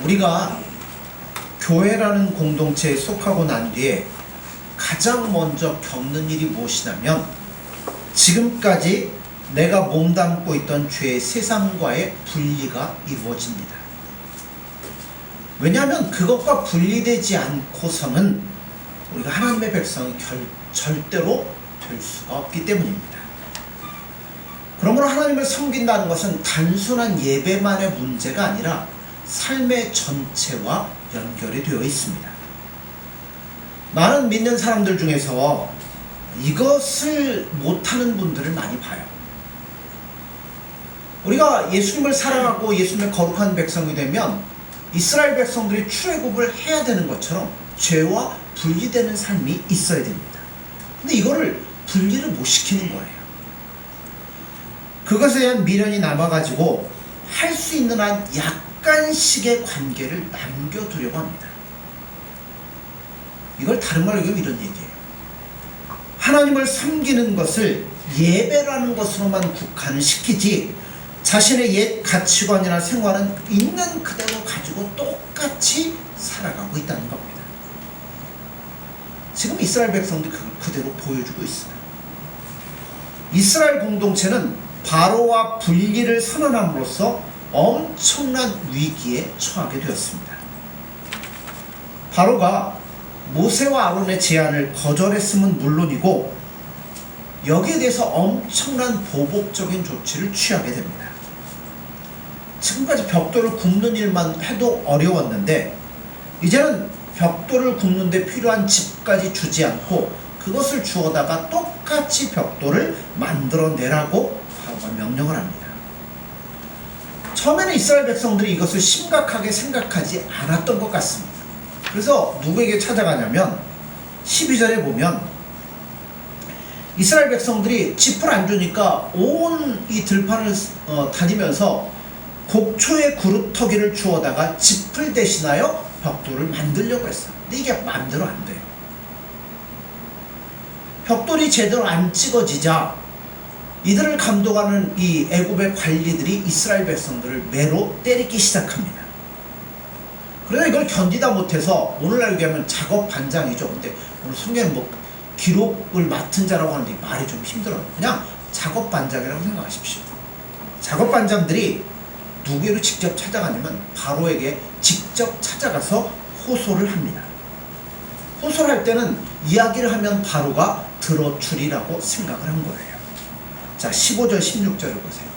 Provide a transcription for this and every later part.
우리가 교회라는 공동체에 속하고 난 뒤에 가장 먼저 겪는 일이 무엇이냐면 지금까지 내가 몸담고 있던 죄의 세상과의 분리가 이루어집니다. 왜냐하면 그것과 분리되지 않고서는 우리가 하나님의 백성이 절대로 될 수가 없기 때문입니다. 그러므로 하나님을 섬긴다는 것은 단순한 예배만의 문제가 아니라 삶의 전체와 연결이 되어 있습니다. 많은 믿는 사람들 중에서 이것을 못하는 분들을 많이 봐요. 우리가 예수님을 사랑하고 예수님의 거룩한 백성이 되면 이스라엘 백성들이 출애굽을 해야 되는 것처럼 죄와 분리되는 삶이 있어야 됩니다. 근데 이거를 분리를 못 시키는 거예요. 그것에 대한 미련이 남아가지고 할 수 있는 한 약간씩의 관계를 남겨두려고 합니다. 이걸 다른 말로 얘기하면 이런 얘기예요. 하나님을 섬기는 것을 예배라는 것으로만 국한을 시키지 자신의 옛 가치관이나 생활은 있는 그대로 가지고 똑같이 살아가고 있다는 겁니다. 지금 이스라엘 백성들이 그걸 그대로 보여주고 있어요. 이스라엘 공동체는 바로와 분리를 선언함으로써 엄청난 위기에 처하게 되었습니다. 바로가 모세와 아론의 제안을 거절했음은 물론이고 여기에 대해서 엄청난 보복적인 조치를 취하게 됩니다. 지금까지 벽돌을 굽는 일만 해도 어려웠는데 이제는 벽돌을 굽는 데 필요한 집까지 주지 않고 그것을 주어다가 똑같이 벽돌을 만들어내라고 바로가 명령을 합니다. 처음에는 이스라엘 백성들이 이것을 심각하게 생각하지 않았던 것 같습니다. 그래서 누구에게 찾아가냐면 12절에 보면 이스라엘 백성들이 짚을 안 주니까 온 이 들판을 다니면서 곡초의 그루터기를 주워다가 짚을 대신하여 벽돌을 만들려고 했어요. 근데 이게 마음대로 안 돼요. 벽돌이 제대로 안 찍어지자 이들을 감독하는 이 애굽의 관리들이 이스라엘 백성들을 매로 때리기 시작합니다. 그래서 이걸 견디다 못해서 오늘날 얘기하면 작업 반장이죠. 근데 오늘 성경에 뭐 기록을 맡은 자라고 하는데 말이 좀 힘들어요. 그냥 작업 반장이라고 생각하십시오. 작업 반장들이 누구에게 직접 찾아가냐면 바로에게 직접 찾아가서 호소를 합니다. 호소를 할 때는 이야기를 하면 바로가 들어주리라고 생각을 한 거예요. 자, 15절 16절을 보세요.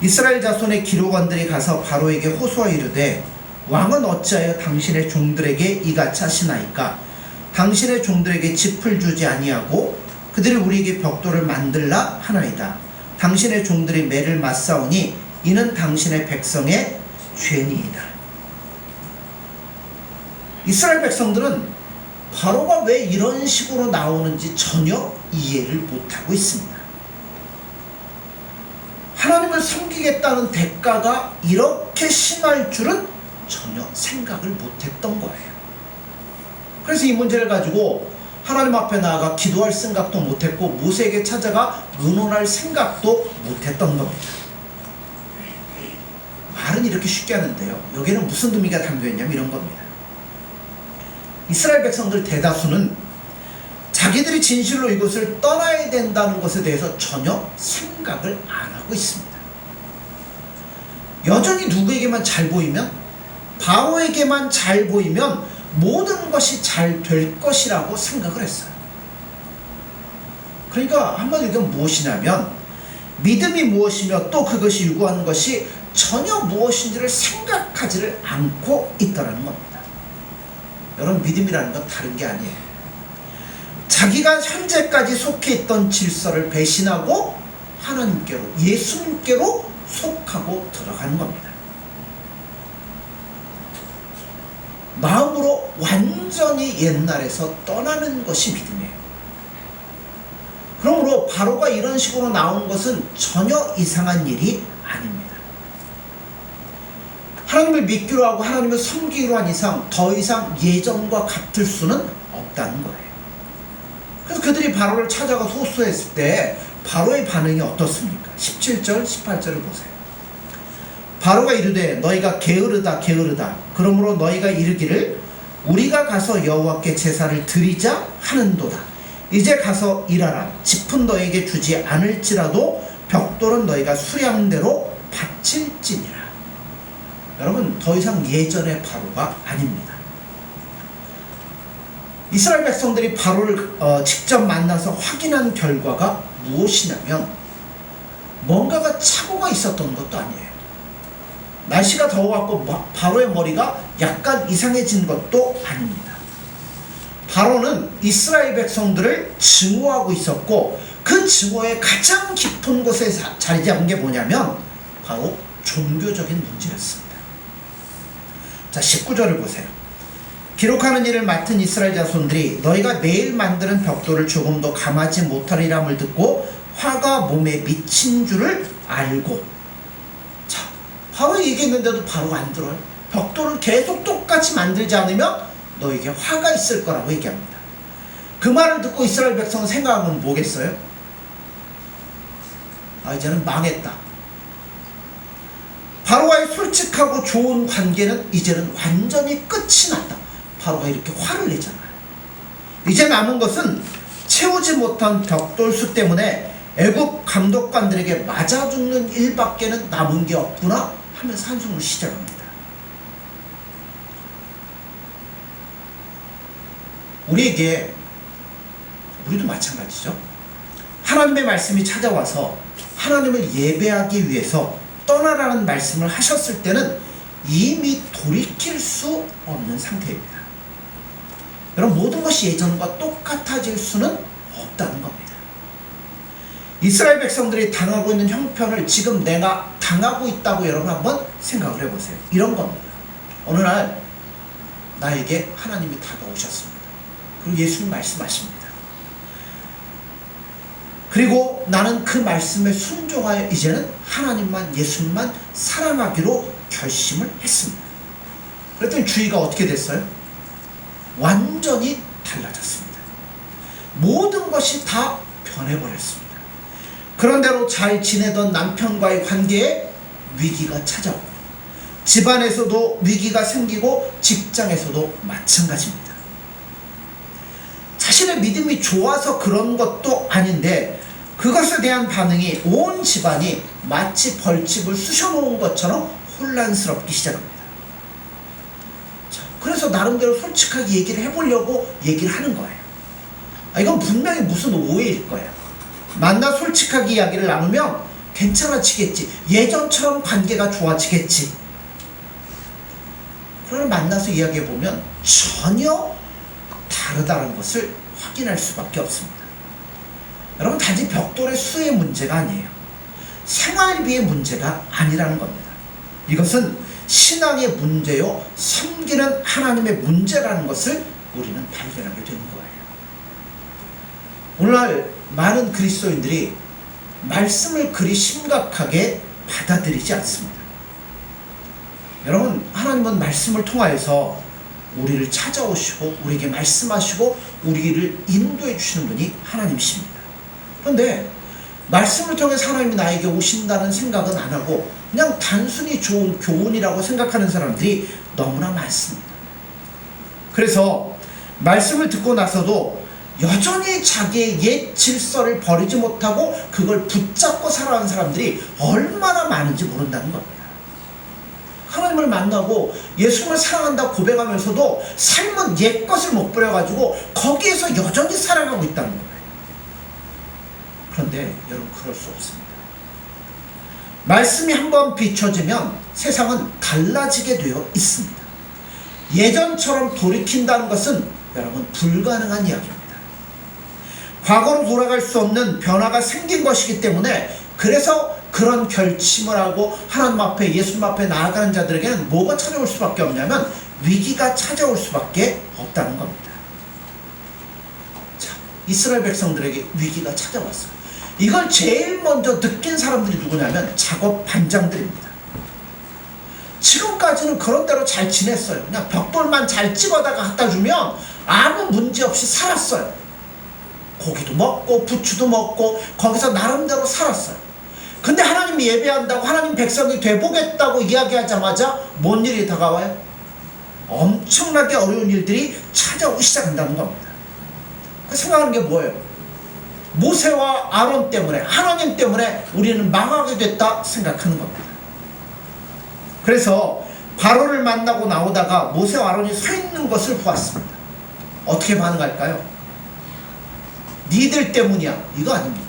이스라엘 자손의 기록원들이 가서 바로에게 호소하여 이르되 왕은 어찌하여 당신의 종들에게 이같이 하시나이까? 당신의 종들에게 짚을 주지 아니하고 그들이 우리에게 벽돌을 만들라 하나이다. 당신의 종들이 매를 맞사오니 이는 당신의 백성의 죄니이다. 이스라엘 백성들은 바로가 왜 이런 식으로 나오는지 전혀 이해를 못하고 있습니다. 하나님을 섬기겠다는 대가가 이렇게 심할 줄은 전혀 생각을 못했던 거예요. 그래서 이 문제를 가지고 하나님 앞에 나아가 기도할 생각도 못했고 모세에게 찾아가 의논할 생각도 못했던 겁니다. 말은 이렇게 쉽게 하는데요. 여기에는 무슨 의미가 담겨있냐면 이런 겁니다. 이스라엘 백성들 대다수는 자기들이 진실로 이것을 떠나야 된다는 것에 대해서 전혀 생각을 안 하고 있습니다. 여전히 누구에게만 잘 보이면 바로에게만 잘 보이면 모든 것이 잘 될 것이라고 생각을 했어요. 그러니까 한마디로 얘기하면 무엇이냐면 믿음이 무엇이며 또 그것이 요구하는 것이 전혀 무엇인지를 생각하지를 않고 있다는 겁니다. 여러분, 믿음이라는 건 다른 게 아니에요. 자기가 현재까지 속해 있던 질서를 배신하고 하나님께로, 예수님께로 속하고 들어가는 겁니다. 마음으로 완전히 옛날에서 떠나는 것이 믿음이에요. 그러므로 바로가 이런 식으로 나온 것은 전혀 이상한 일이 아닙니다. 하나님을 믿기로 하고 하나님을 섬기기로 한 이상 더 이상 예전과 같을 수는 없다는 거예요. 그래서 그들이 바로를 찾아가서 호소했을 때 바로의 반응이 어떻습니까? 17절, 18절을 보세요. 바로가 이르되 너희가 게으르다 게으르다. 그러므로 너희가 이르기를 우리가 가서 여호와께 제사를 드리자 하는도다. 이제 가서 일하라. 짚은 너에게 주지 않을지라도 벽돌은 너희가 수량대로 바칠지니라. 여러분, 더 이상 예전의 바로가 아닙니다. 이스라엘 백성들이 바로를 직접 만나서 확인한 결과가 무엇이냐면 뭔가가 착오가 있었던 것도 아니에요. 날씨가 더워갖고 바로의 머리가 약간 이상해진 것도 아닙니다. 바로는 이스라엘 백성들을 증오하고 있었고 그 증오의 가장 깊은 곳에 자리 잡은 게 뭐냐면 바로 종교적인 문제였습니다. 자, 19절을 보세요. 기록하는 일을 맡은 이스라엘 자손들이 너희가 내일 만드는 벽돌을 조금도 감하지 못하리람을 듣고 화가 몸에 미친 줄을 알고. 자, 바로 얘기했는데도 바로가 안 들어요. 벽돌을 계속 똑같이 만들지 않으면 너에게 화가 있을 거라고 얘기합니다. 그 말을 듣고 이스라엘 백성은 생각하면 뭐겠어요? 이제는 망했다. 바로와의 솔직하고 좋은 관계는 이제는 완전히 끝이 났다. 바로가 이렇게 화를 내잖아요. 이제 남은 것은 채우지 못한 벽돌수 때문에 애굽 감독관들에게 맞아 죽는 일밖에는 남은 게 없구나 하면서 한숨을 시작합니다. 우리도 마찬가지죠. 하나님의 말씀이 찾아와서 하나님을 예배하기 위해서 떠나라는 말씀을 하셨을 때는 이미 돌이킬 수 없는 상태입니다. 여러분, 모든 것이 예전과 똑같아질 수는 없다는 겁니다. 이스라엘 백성들이 당하고 있는 형편을 지금 내가 당하고 있다고 여러분 한번 생각을 해보세요. 이런 겁니다. 어느 날 나에게 하나님이 다가오셨습니다. 그리고 예수님 말씀하십니다. 그리고 나는 그 말씀에 순종하여 이제는 하나님만 예수님만 사랑하기로 결심을 했습니다. 그랬더니 주위가 어떻게 됐어요? 완전히 달라졌습니다. 모든 것이 다 변해버렸습니다. 그런대로 잘 지내던 남편과의 관계에 위기가 찾아오고 집안에서도 위기가 생기고 직장에서도 마찬가지입니다. 자신의 믿음이 좋아서 그런 것도 아닌데 그것에 대한 반응이 온 집안이 마치 벌집을 쑤셔놓은 것처럼 혼란스럽기 시작합니다. 자, 그래서 나름대로 솔직하게 얘기를 해보려고 얘기를 하는 거예요. 이건 분명히 무슨 오해일 거예요. 만나 솔직하게 이야기를 나누면 괜찮아지겠지. 예전처럼 관계가 좋아지겠지. 그러나 만나서 이야기해보면 전혀 다르다는 것을 확인할 수밖에 없습니다. 여러분, 단지 벽돌의 수의 문제가 아니에요. 생활비의 문제가 아니라는 겁니다. 이것은 신앙의 문제요, 섬기는 하나님의 문제라는 것을 우리는 발견하게 되는 거예요. 오늘날 많은 그리스도인들이 말씀을 그리 심각하게 받아들이지 않습니다. 여러분, 하나님은 말씀을 통하여서 우리를 찾아오시고 우리에게 말씀하시고 우리를 인도해 주시는 분이 하나님이십니다. 그런데 말씀을 통해서 하나님이 나에게 오신다는 생각은 안 하고 그냥 단순히 좋은 교훈이라고 생각하는 사람들이 너무나 많습니다. 그래서 말씀을 듣고 나서도 여전히 자기의 옛 질서를 버리지 못하고 그걸 붙잡고 살아가는 사람들이 얼마나 많은지 모른다는 겁니다. 하나님을 만나고 예수님을 사랑한다고 고백하면서도 삶은 옛 것을 못 버려가지고 거기에서 여전히 살아가고 있다는 거예요. 그런데 여러분, 그럴 수 없습니다. 말씀이 한번 비춰지면 세상은 달라지게 되어 있습니다. 예전처럼 돌이킨다는 것은 여러분 불가능한 이야기입니다. 과거로 돌아갈 수 없는 변화가 생긴 것이기 때문에 그래서 그런 결심을 하고 하나님 앞에 예수님 앞에 나아가는 자들에게는 뭐가 찾아올 수밖에 없냐면 위기가 찾아올 수밖에 없다는 겁니다. 자, 이스라엘 백성들에게 위기가 찾아왔어요. 이걸 제일 먼저 느낀 사람들이 누구냐면 작업 반장들입니다. 지금까지는 그런 대로 잘 지냈어요. 그냥 벽돌만 잘 찍어다가 갖다 주면 아무 문제 없이 살았어요. 고기도 먹고 부추도 먹고 거기서 나름대로 살았어요. 근데 하나님이 예배한다고 하나님 백성이 돼보겠다고 이야기하자마자 뭔 일이 다가와요? 엄청나게 어려운 일들이 찾아오기 시작한다는 겁니다. 그 생각하는 게 뭐예요? 모세와 아론 때문에, 하나님 때문에 우리는 망하게 됐다 생각하는 겁니다. 그래서 바로를 만나고 나오다가 모세와 아론이 서 있는 것을 보았습니다. 어떻게 반응할까요? 니들 때문이야, 이거 아닙니까?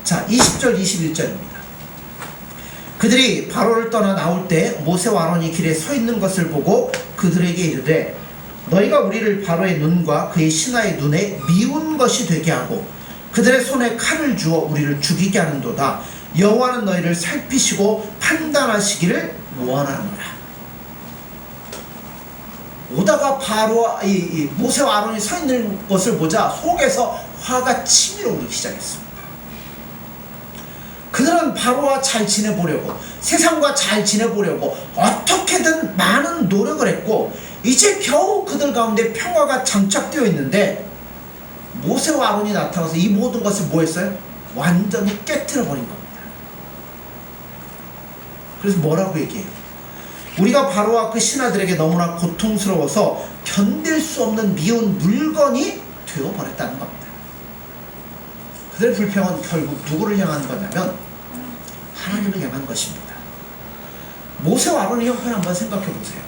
자, 20절 21절입니다. 그들이 바로를 떠나 나올 때 모세와 아론이 길에 서 있는 것을 보고 그들에게 이르되 너희가 우리를 바로의 눈과 그의 신하의 눈에 미운 것이 되게 하고 그들의 손에 칼을 주어 우리를 죽이게 하는도다. 여호와는 너희를 살피시고 판단하시기를 원하노라. 오다가 바로와 모세와 아론이 서 있는 것을 보자 속에서 화가 치밀어 오르기 시작했습니다. 그들은 바로와 잘 지내보려고, 세상과 잘 지내보려고 어떻게든 많은 노력을 했고 이제 겨우 그들 가운데 평화가 장착되어 있는데 모세와 아론이 나타나서 이 모든 것을 뭐 했어요? 완전히 깨트려 버린 겁니다. 그래서 뭐라고 얘기해요? 우리가 바로와 그 신하들에게 너무나 고통스러워서 견딜 수 없는 미운 물건이 되어버렸다는 겁니다. 그들의 불평은 결국 누구를 향한 거냐면 하나님을 향한 것입니다. 모세와 아론의 형편 한번 생각해 보세요.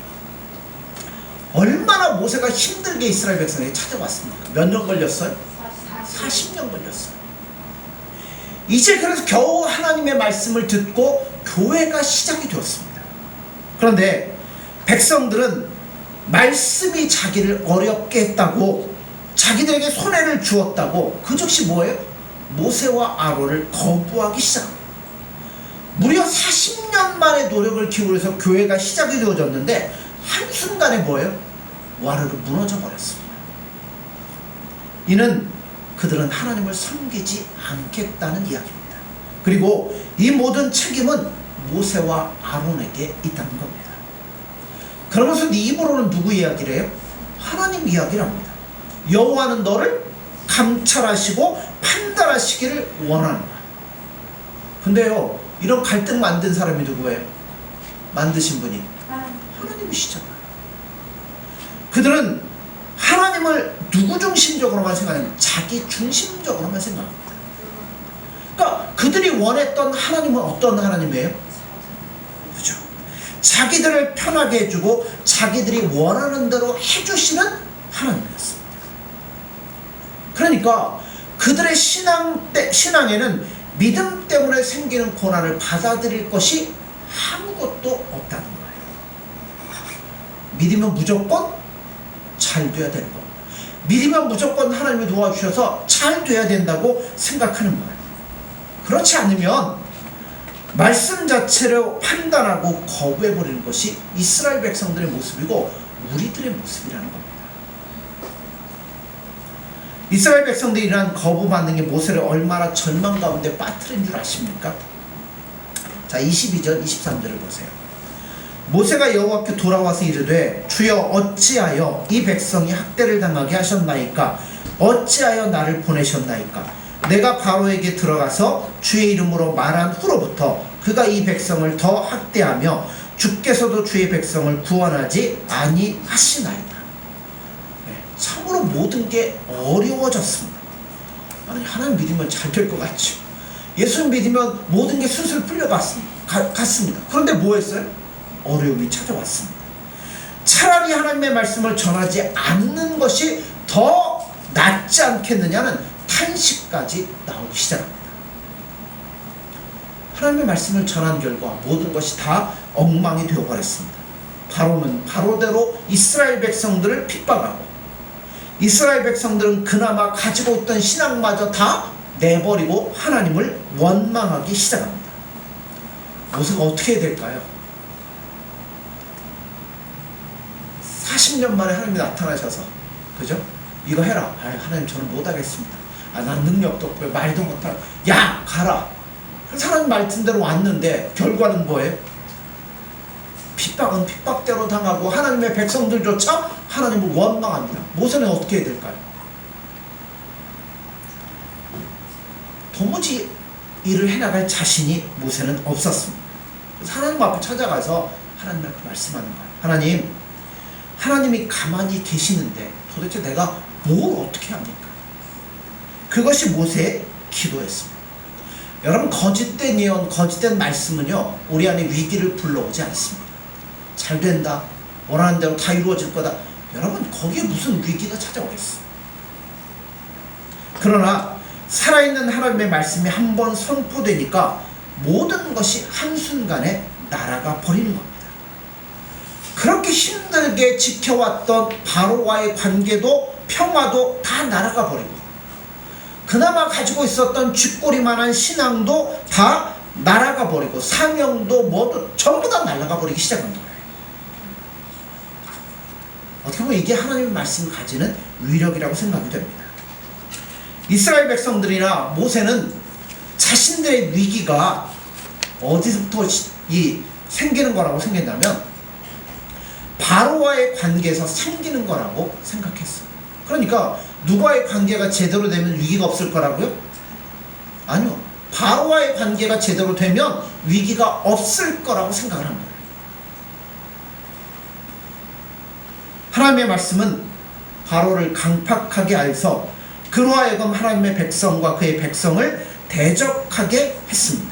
얼마나 모세가 힘들게 이스라엘 백성에게 찾아왔습니까? 몇 년 걸렸어요? 40년 걸렸어요. 이제 그래서 겨우 하나님의 말씀을 듣고 교회가 시작이 되었습니다. 그런데 백성들은 말씀이 자기를 어렵게 했다고, 자기들에게 손해를 주었다고 그 즉시 뭐예요? 모세와 아론을 거부하기 시작합니다. 무려 40년 만에 노력을 기울여서 교회가 시작이 되어졌는데 한순간에 뭐예요? 와르르 무너져 버렸습니다. 이는 그들은 하나님을 섬기지 않겠다는 이야기입니다. 그리고 이 모든 책임은 모세와 아론에게 있다는 겁니다. 그러면서 입으로는 누구 이야기를 해요? 하나님 이야기를 합니다. 여호와는 너를 감찰하시고 판단하시기를 원한다. 근데요, 이런 갈등 만든 사람이 누구예요? 만드신 분이 하나님이시잖아요. 그들은 하나님을 누구 중심적으로만 생각하냐면 자기 중심적으로만 생각합니다. 그러니까 그들이 원했던 하나님은 어떤 하나님이에요? 그죠? 자기들을 편하게 해주고 자기들이 원하는 대로 해주시는 하나님이었습니다. 그러니까 그들의 신앙에는 믿음 때문에 생기는 고난을 받아들일 것이 아무것도 없다는 거예요. 믿으면 무조건 잘 돼야 되는 거. 믿으면 무조건 하나님이 도와주셔서 잘 돼야 된다고 생각하는 거예요. 그렇지 않으면 말씀 자체를 판단하고 거부해버리는 것이 이스라엘 백성들의 모습이고 우리들의 모습이라는 겁니다. 이스라엘 백성들이 이러한 거부 반응이 모세를 얼마나 절망 가운데 빠뜨린 줄 아십니까? 자, 22절 23절을 보세요. 모세가 여호와께 돌아와서 이르되 주여 어찌하여 이 백성이 학대를 당하게 하셨나이까? 어찌하여 나를 보내셨나이까? 내가 바로에게 들어가서 주의 이름으로 말한 후로부터 그가 이 백성을 더 학대하며 주께서도 주의 백성을 구원하지 아니하시나이다. 참으로 모든 게 어려워졌습니다. 아니, 하나님 믿으면 잘 될 것 같죠. 예수 믿으면 모든 게 술술 풀려갔습니다. 그런데 뭐 했어요? 어려움이 찾아왔습니다. 차라리 하나님의 말씀을 전하지 않는 것이 더 낫지 않겠느냐는 탄식까지 나오기 시작합니다. 하나님의 말씀을 전한 결과 모든 것이 다 엉망이 되어버렸습니다. 바로는 바로대로 이스라엘 백성들을 핍박하고 이스라엘 백성들은 그나마 가지고 있던 신앙마저 다 내버리고 하나님을 원망하기 시작합니다. 모세가 어떻게 해야 될까요? 40년 만에 하나님이 나타나셔서, 그죠? 이거 해라. 하나님 저는 못하겠습니다. 난 능력도 없고 말도 못하고. 야, 가라. 하나님 말씀대로 왔는데 결과는 뭐예요? 핍박은 핍박대로 당하고 하나님의 백성들조차 하나님을 원망합니다. 모세는 어떻게 해야 될까요? 도무지 일을 해나갈 자신이 모세는 없었습니다. 그래서 하나님 앞에 찾아가서 하나님 앞에 말씀하는 거예요. 하나님, 하나님이 가만히 계시는데 도대체 내가 뭘 어떻게 합니까? 그것이 모세의 기도였습니다. 여러분, 거짓된 예언, 거짓된 말씀은요, 우리 안에 위기를 불러오지 않습니다. 잘 된다, 원하는 대로 다 이루어질 거다. 여러분, 거기에 무슨 위기가 찾아오겠어요? 그러나 살아있는 하나님의 말씀이 한번 선포되니까 모든 것이 한순간에 날아가 버리는 겁니다. 그렇게 힘들게 지켜왔던 바로와의 관계도 평화도 다 날아가 버리고, 그나마 가지고 있었던 쥐꼬리만한 신앙도 다 날아가 버리고, 사명도 모두 전부 다 날아가 버리기 시작한 거예요. 어떻게 보면 이게 하나님의 말씀이 가지는 위력이라고 생각이 됩니다. 이스라엘 백성들이나 모세는 자신들의 위기가 어디서부터 생기는 거라고 생겼냐면 바로와의 관계에서 생기는 거라고 생각했어요. 그러니까 누구와의 관계가 제대로 되면 위기가 없을 거라고요? 아니요. 바로와의 관계가 제대로 되면 위기가 없을 거라고 생각을 합니다. 하나님의 말씀은 바로를 강팍하게 하여서 그로 하여금 하나님의 백성과 그의 백성을 대적하게 했습니다.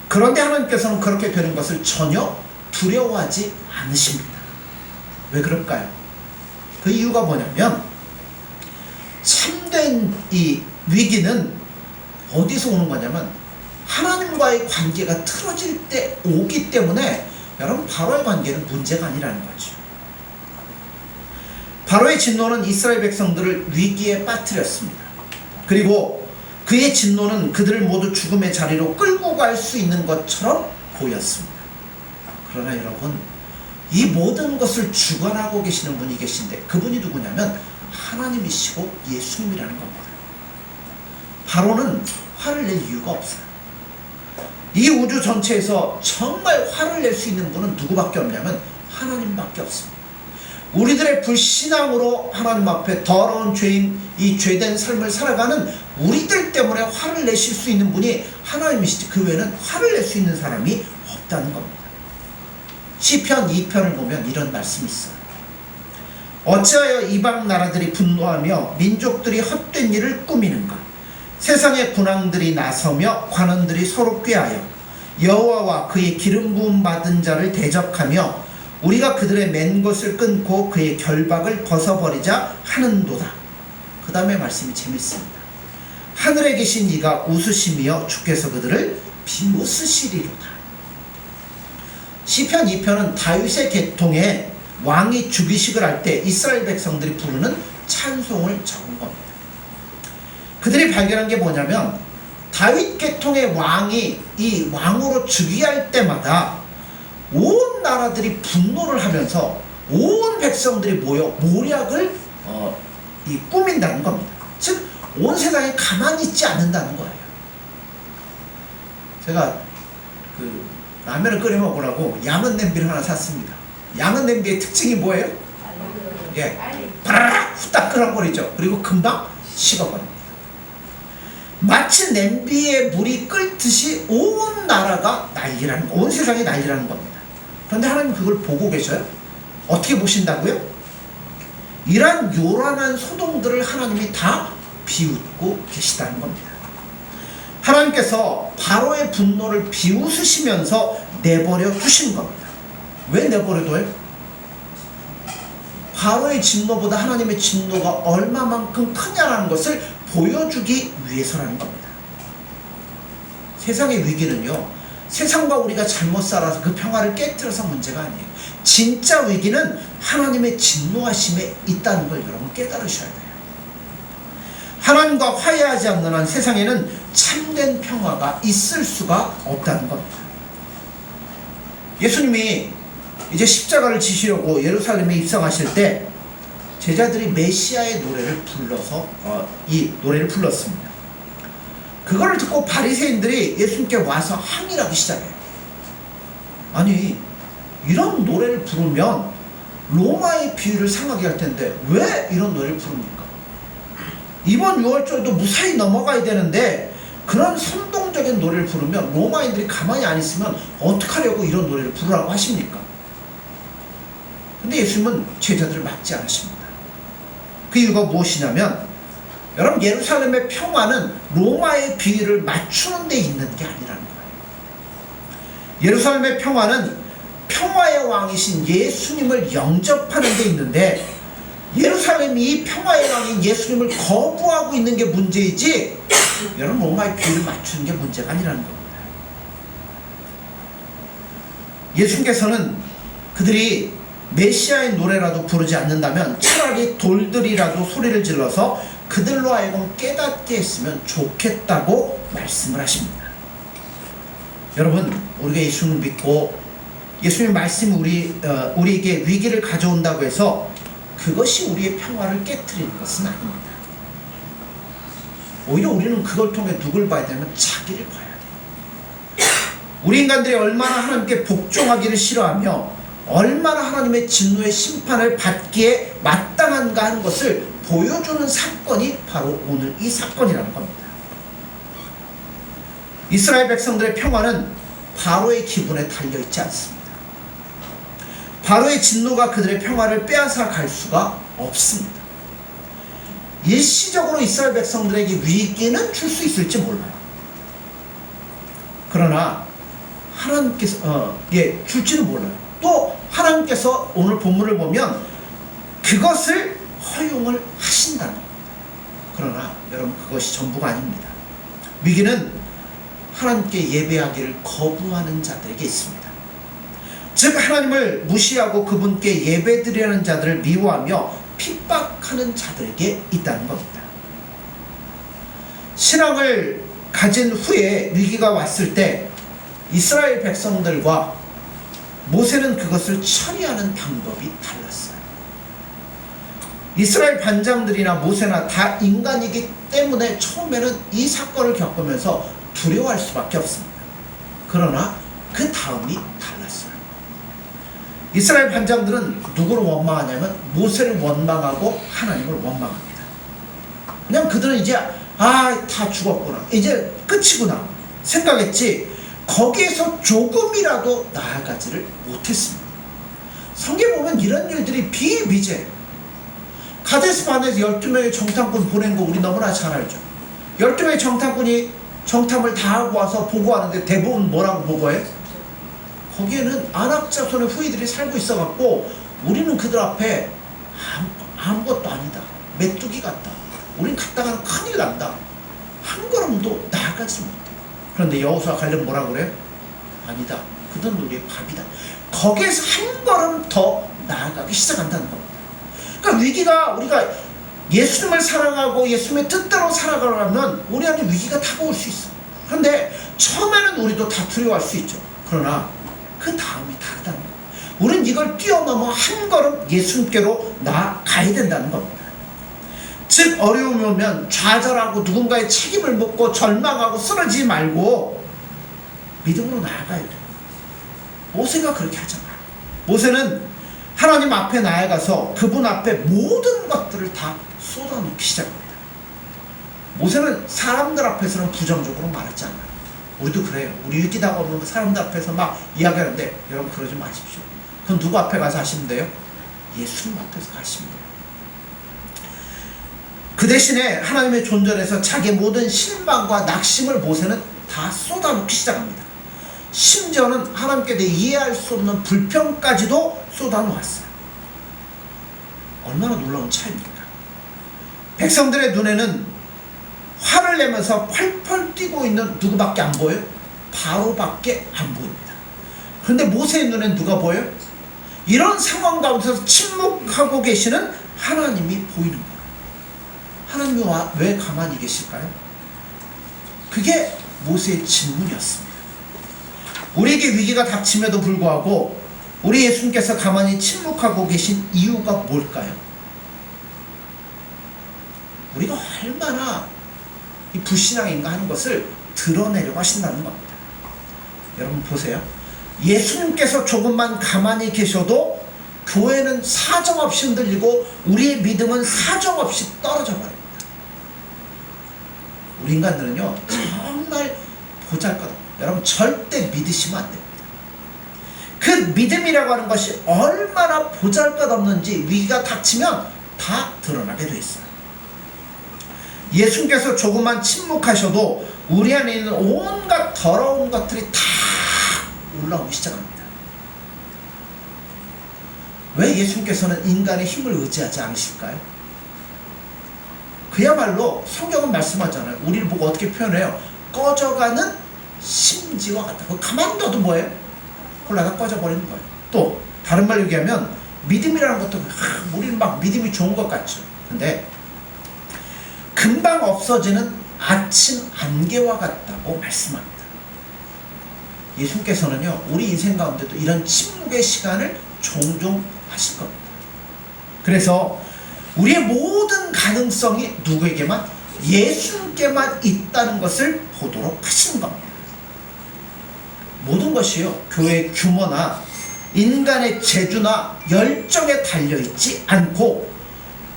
그런데 하나님께서는 그렇게 되는 것을 전혀 두려워하지 않으십니다. 왜 그럴까요? 그 이유가 뭐냐면, 참된 이 위기는 어디서 오는 거냐면 하나님과의 관계가 틀어질 때 오기 때문에, 여러분, 바로의 관계는 문제가 아니라는 거죠. 바로의 진노는 이스라엘 백성들을 위기에 빠뜨렸습니다. 그리고 그의 진노는 그들을 모두 죽음의 자리로 끌고 갈 수 있는 것처럼 보였습니다. 그러나 여러분, 이 모든 것을 주관하고 계시는 분이 계신데, 그분이 누구냐면 하나님이시고 예수님이라는 겁니다. 바로는 화를 낼 이유가 없어요. 이 우주 전체에서 정말 화를 낼 수 있는 분은 누구밖에 없냐면 하나님밖에 없습니다. 우리들의 불신앙으로 하나님 앞에 더러운 죄인, 이 죄된 삶을 살아가는 우리들 때문에 화를 내실 수 있는 분이 하나님이시지, 그 외에는 화를 낼 수 있는 사람이 없다는 겁니다. 시편 2편을 보면 이런 말씀이 있어요. 어찌하여 이방 나라들이 분노하며 민족들이 헛된 일을 꾸미는가? 세상의 군왕들이 나서며 관원들이 서로 꾀하여 여호와와 그의 기름 부음 받은 자를 대적하며 우리가 그들의 맨 것을 끊고 그의 결박을 벗어버리자 하는도다. 그 다음에 말씀이 재밌습니다. 하늘에 계신 이가 웃으시며 주께서 그들을 비웃으시리로다. 시편 2편은 다윗의 계통에 왕이 주기식을 할 때 이스라엘 백성들이 부르는 찬송을 적은 겁니다. 그들이 발견한 게 뭐냐면, 다윗 계통의 왕이 이 왕으로 즉위할 때마다 온 나라들이 분노를 하면서 온 백성들이 모여 모략을 꾸민다는 겁니다. 즉, 온 세상에 가만히 있지 않는다는 거예요. 제가 라면을 끓여 먹으라고 양은 냄비를 하나 샀습니다. 양은 냄비의 특징이 뭐예요? 예, 바라락 후딱 끓어버리죠. 그리고 금방 식어버립니다. 마치 냄비에 물이 끓듯이 온 나라가 난리라는, 온 세상이 난리라는 겁니다. 그런데 하나님 그걸 보고 계셔요? 어떻게 보신다고요? 이러한 요란한 소동들을 하나님이 다 비웃고 계시다는 겁니다. 하나님께서 바로의 분노를 비웃으시면서 내버려 두신 겁니다. 왜 내버려 둬요? 바로의 진노보다 하나님의 진노가 얼마만큼 크냐라는 것을 보여주기 위해서라는 겁니다. 세상의 위기는요, 세상과 우리가 잘못 살아서 그 평화를 깨트려서 문제가 아니에요. 진짜 위기는 하나님의 진노하심에 있다는 걸 여러분 깨달으셔야 돼요. 하나님과 화해하지 않는 한 세상에는 참된 평화가 있을 수가 없다는 겁니다. 예수님이 이제 십자가를 지시려고 예루살렘에 입성하실 때 제자들이 메시아의 노래를 불러서 이 노래를 불렀습니다. 그거를 듣고 바리새인들이 예수님께 와서 항의를 하기 시작해요. 아니, 이런 노래를 부르면 로마의 비위를 상하게 할 텐데 왜 이런 노래를 부릅니까? 이번 6월절도 무사히 넘어가야 되는데 그런 선동적인 노래를 부르면 로마인들이 가만히 안 있으면 어떡하려고 이런 노래를 부르라고 하십니까? 근데 예수님은 제자들을 막지 않으십니다. 그 이유가 무엇이냐면, 여러분, 예루살렘의 평화는 로마의 비위를 맞추는 데 있는 게 아니라는 거예요. 예루살렘의 평화는 평화의 왕이신 예수님을 영접하는 데 있는데, 예루살렘이 이 평화의 왕인 예수님을 거부하고 있는 게 문제이지, 여러분, 로마의 비위를 맞추는 게 문제가 아니라는 겁니다. 예수님께서는 그들이 메시아의 노래라도 부르지 않는다면 차라리 돌들이라도 소리를 질러서 그들로 하여금 깨닫게 했으면 좋겠다고 말씀을 하십니다. 여러분, 우리가 예수님을 믿고 예수님의 말씀이 우리에게 위기를 가져온다고 해서 그것이 우리의 평화를 깨트리는 것은 아닙니다. 오히려 우리는 그걸 통해 누굴 봐야 되냐면 자기를 봐야 돼요. 우리 인간들이 얼마나 하나님께 복종하기를 싫어하며 얼마나 하나님의 진노의 심판을 받기에 마땅한가 하는 것을 보여주는 사건이 바로 오늘 이 사건이라는 겁니다. 이스라엘 백성들의 평화는 바로의 기분에 달려있지 않습니다. 바로의 진노가 그들의 평화를 빼앗아 갈 수가 없습니다. 일시적으로 이스라엘 백성들에게 위기는 줄 수 있을지 몰라요. 그러나 하나님께서 줄지는 몰라요. 또 하나님께서 오늘 본문을 보면 그것을 허용을 하신다는 겁니다. 그러나 여러분, 그것이 전부가 아닙니다. 위기는 하나님께 예배하기를 거부하는 자들에게 있습니다. 즉, 하나님을 무시하고 그분께 예배드리는 자들을 미워하며 핍박하는 자들에게 있다는 겁니다. 신앙을 가진 후에 위기가 왔을 때 이스라엘 백성들과 모세는 그것을 처리하는 방법이 달랐어요. 이스라엘 반장들이나 모세나 다 인간이기 때문에 처음에는 이 사건을 겪으면서 두려워할 수밖에 없습니다. 그러나 그 다음이 달랐어요. 이스라엘 반장들은 누구를 원망하냐면 모세를 원망하고 하나님을 원망합니다. 그냥 그들은 이제 다 죽었구나, 이제 끝이구나 생각했지 거기에서 조금이라도 나아가지를 못했습니다. 성경에 보면 이런 일들이 비일비재해요. 가데스 바네에서 12명의 정탐꾼 보낸 거 우리 너무나 잘 알죠. 12명의 정탐꾼이 정탐을 다 하고 와서 보고하는데 대부분 뭐라고 보고해? 거기에는 아낙 자손의 후예들이 살고 있어갖고 우리는 그들 앞에 아무것도 아니다, 메뚜기 같다, 우린 갔다가는 큰일 난다, 한 걸음도 나아가지 못해. 그런데 여호수아 관련 뭐라고 그래? 아니다, 그들은 우리의 밥이다. 거기에서 한 걸음 더 나아가기 시작한다는 겁니다. 그러니까 위기가, 우리가 예수님을 사랑하고 예수님의 뜻대로 살아가려면 우리 안에 위기가 다가올 수 있어. 그런데 처음에는 우리도 다 두려워할 수 있죠. 그러나 그 다음이 다르다는 거예요. 우리는 이걸 뛰어넘어 한 걸음 예수님께로 나아가야 된다는 겁니다. 즉, 어려움이 오면 좌절하고 누군가의 책임을 묻고 절망하고 쓰러지지 말고 믿음으로 나아가야 돼요. 모세가 그렇게 하잖아요. 모세는 하나님 앞에 나아가서 그분 앞에 모든 것들을 다 쏟아놓기 시작합니다. 모세는 사람들 앞에서는 부정적으로 말하지 않아요. 우리도 그래요. 우리 위기 다가오는 사람들 앞에서 막 이야기하는데, 여러분 그러지 마십시오. 그럼 누구 앞에 가서 하시면 돼요? 예수님 앞에서 가시면 돼요. 그 대신에 하나님의 존전에서 자기의 모든 실망과 낙심을 모세는 다 쏟아놓기 시작합니다. 심지어는 하나님께 대해 이해할 수 없는 불평까지도 쏟아놓았어요. 얼마나 놀라운 차이입니까? 백성들의 눈에는 화를 내면서 펄펄 뛰고 있는 누구밖에 안 보여요? 바로밖에 안 보입니다. 그런데 모세의 눈엔 누가 보여요? 이런 상황 가운데서 침묵하고 계시는 하나님이 보이는 거예요. 하나님이 왜 가만히 계실까요? 그게 모세의 질문이었습니다. 우리에게 위기가 닥침에도 불구하고 우리 예수님께서 가만히 침묵하고 계신 이유가 뭘까요? 우리가 얼마나 이 불신앙인가 하는 것을 드러내려고 하신다는 겁니다. 여러분 보세요. 예수님께서 조금만 가만히 계셔도 교회는 사정없이 흔들리고 우리의 믿음은 사정없이 떨어져 버립니다. 우리 인간들은요, 정말 보잘것없어요. 여러분 절대 믿으시면 안 됩니다. 그 믿음이라고 하는 것이 얼마나 보잘것없는지 위기가 닥치면 다 드러나게 돼 있어요. 예수님께서 조금만 침묵하셔도 우리 안에 있는 온갖 더러운 것들이 다 올라오기 시작합니다. 왜 예수님께서는 인간의 힘을 의지하지 않으실까요? 그야말로 성경은 말씀하잖아요. 우리를 보고 어떻게 표현해요? 꺼져가는 심지와 같다. 가만히 둬도 뭐예요? 홀라가 꺼져버리는 거예요. 또 다른 말로 얘기하면 믿음이라는 것도 우리는 막 믿음이 좋은 것 같죠. 근데 금방 없어지는 아침 안개와 같다고 말씀합니다. 예수님께서는요, 우리 인생 가운데도 이런 침묵의 시간을 종종 하실 겁니다. 그래서 우리의 모든 가능성이 누구에게만? 예수님께만 있다는 것을 보도록 하시는 겁니다. 모든 것이요, 교회의 규모나 인간의 재주나 열정에 달려있지 않고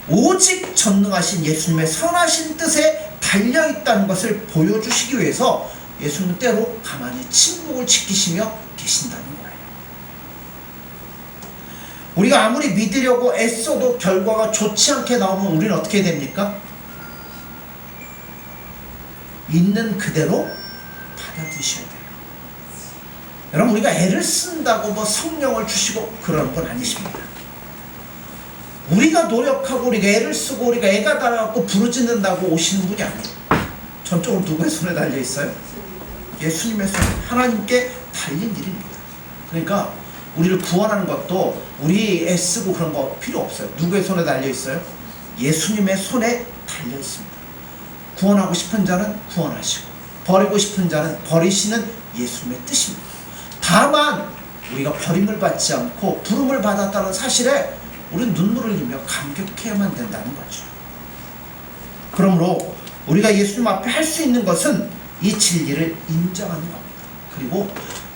오직 전능하신 예수님의 선하신 뜻에 달려있다는 것을 보여주시기 위해서 예수님은 때로 가만히 침묵을 지키시며 계신다는 거예요. 우리가 아무리 믿으려고 애써도 결과가 좋지 않게 나오면 우리는 어떻게 됩니까? 있는 그대로 받아들이셔야 돼요. 여러분, 우리가 애를 쓴다고 뭐 성령을 주시고 그런 건 아니십니다. 우리가 노력하고 우리가 애를 쓰고 우리가 애가 달아갖고 부르짖는다고 오시는 분이 아니에요. 전적으로 누구의 손에 달려있어요? 예수님의 손에, 하나님께 달린 일입니다. 그러니까 우리를 구원하는 것도 우리 애쓰고 그런 거 필요 없어요. 누구의 손에 달려있어요? 예수님의 손에 달려있습니다. 구원하고 싶은 자는 구원하시고 버리고 싶은 자는 버리시는 예수님의 뜻입니다. 다만 우리가 버림을 받지 않고 부름을 받았다는 사실에 우리는 눈물을 흘리며 감격해야만 된다는 거죠. 그러므로 우리가 예수님 앞에 할 수 있는 것은 이 진리를 인정하는 겁니다. 그리고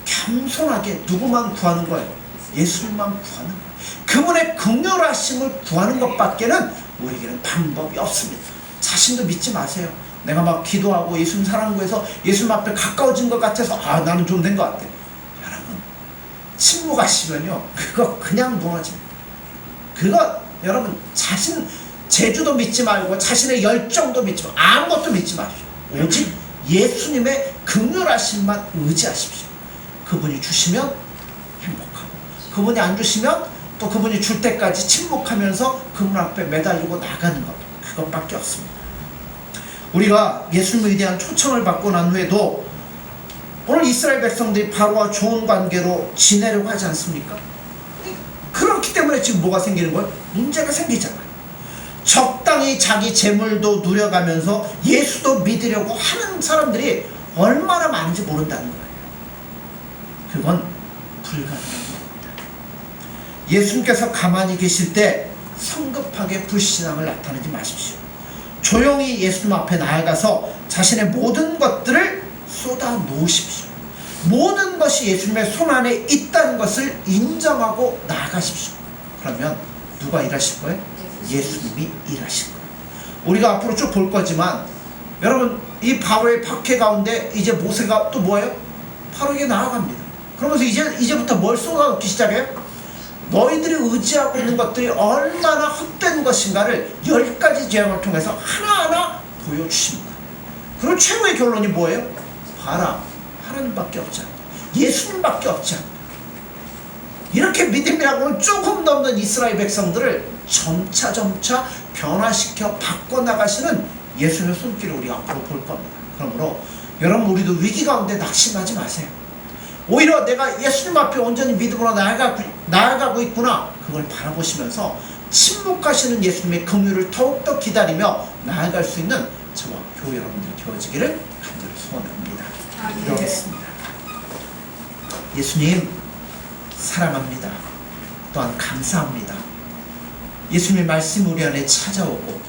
겸손하게 누구만 구하는 거예요? 예수님만 구하는 거예요. 그분의 긍휼하심을 구하는 것밖에는 우리에게는 방법이 없습니다. 자신도 믿지 마세요. 내가 막 기도하고 예수님 사랑 구해서 예수님 앞에 가까워진 것 같아서 나는 좀 된 것 같아. 여러분, 침묵하시면요, 그거 그냥 무너집니다. 그거 여러분 자신 재주도 믿지 말고 자신의 열정도 믿지 말고 아무것도 믿지 마십시오. 오직 예수님의 긍휼하심만 의지하십시오. 그분이 주시면 행복하고 그분이 안 주시면 또 그분이 줄 때까지 침묵하면서 그분 앞에 매달리고 나가는 것, 그것밖에 없습니다. 우리가 예수님에 대한 초청을 받고 난 후에도 오늘 이스라엘 백성들이 바로와 좋은 관계로 지내려고 하지 않습니까? 그렇기 때문에 지금 뭐가 생기는 거예요? 문제가 생기잖아요. 적당히 자기 재물도 누려가면서 예수도 믿으려고 하는 사람들이 얼마나 많은지 모른다는 거예요. 그건 불가능한 겁니다. 예수님께서 가만히 계실 때 성급하게 불신앙을 나타내지 마십시오. 조용히 예수님 앞에 나아가서 자신의 모든 것들을 쏟아 놓으십시오. 모든 것이 예수님의 손 안에 있다는 것을 인정하고 나아가십시오. 그러면 누가 일하실 거예요? 예수님이 일하실 거예요. 우리가 앞으로 쭉 볼 거지만 여러분, 이 바로의 박해 가운데 이제 모세가 또 뭐예요? 바로에게 나아갑니다. 그러면서 이제부터 뭘 쏟아놓기 시작해요? 너희들이 의지하고 있는 것들이 얼마나 헛된 것인가를 10가지 재앙을 통해서 하나하나 보여주십니다. 그리고 최후의 결론이 뭐예요? 봐라, 하나님밖에 없지 않다. 예수님밖에 없지 않다. 이렇게 믿음이라고는 조금 넘는 이스라엘 백성들을 점차 변화시켜 바꿔나가시는 예수님의 손길을 우리 앞으로 볼 겁니다. 그러므로 여러분, 우리도 위기 가운데 낙심하지 마세요. 오히려 내가 예수님 앞에 온전히 믿음으로 나아가고 있구나, 그걸 바라보시면서 침묵하시는 예수님의 긍휼을 더욱더 기다리며 나아갈 수 있는 저와 교회 여러분들이 되어지기를 간절히 소원합니다. 기도하겠습니다. 예수님 사랑합니다. 또한 감사합니다. 예수님의 말씀 우리 안에 찾아오고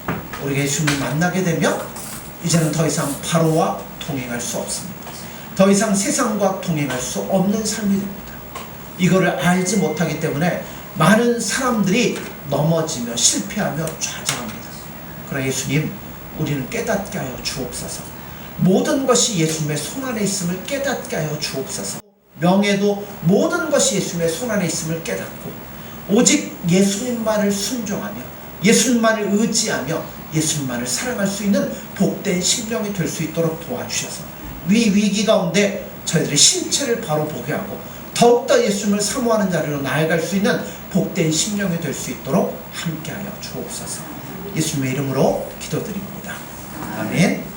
우리가 예수님을 만나게 되면 이제는 더 이상 바로와 동행할 수 없습니다. 더 이상 세상과 동행할 수 없는 삶이 됩니다. 이거를 알지 못하기 때문에 많은 사람들이 넘어지며 실패하며 좌절합니다. 그러나 예수님, 우리는 깨닫게 하여 주옵소서. 모든 것이 예수님의 손안에 있음을 깨닫게 하여 주옵소서. 명예도 모든 것이 예수님의 손안에 있음을 깨닫고 오직 예수님만을 순종하며 예수님만을 의지하며 예수님만을 사랑할 수 있는 복된 심령이 될 수 있도록 도와주셔서 위기 가운데 저희들의 신체를 바로 보게 하고 더욱더 예수님을 사모하는 자리로 나아갈 수 있는 복된 심령이 될 수 있도록 함께하여 주옵소서. 예수님의 이름으로 기도드립니다. 아멘.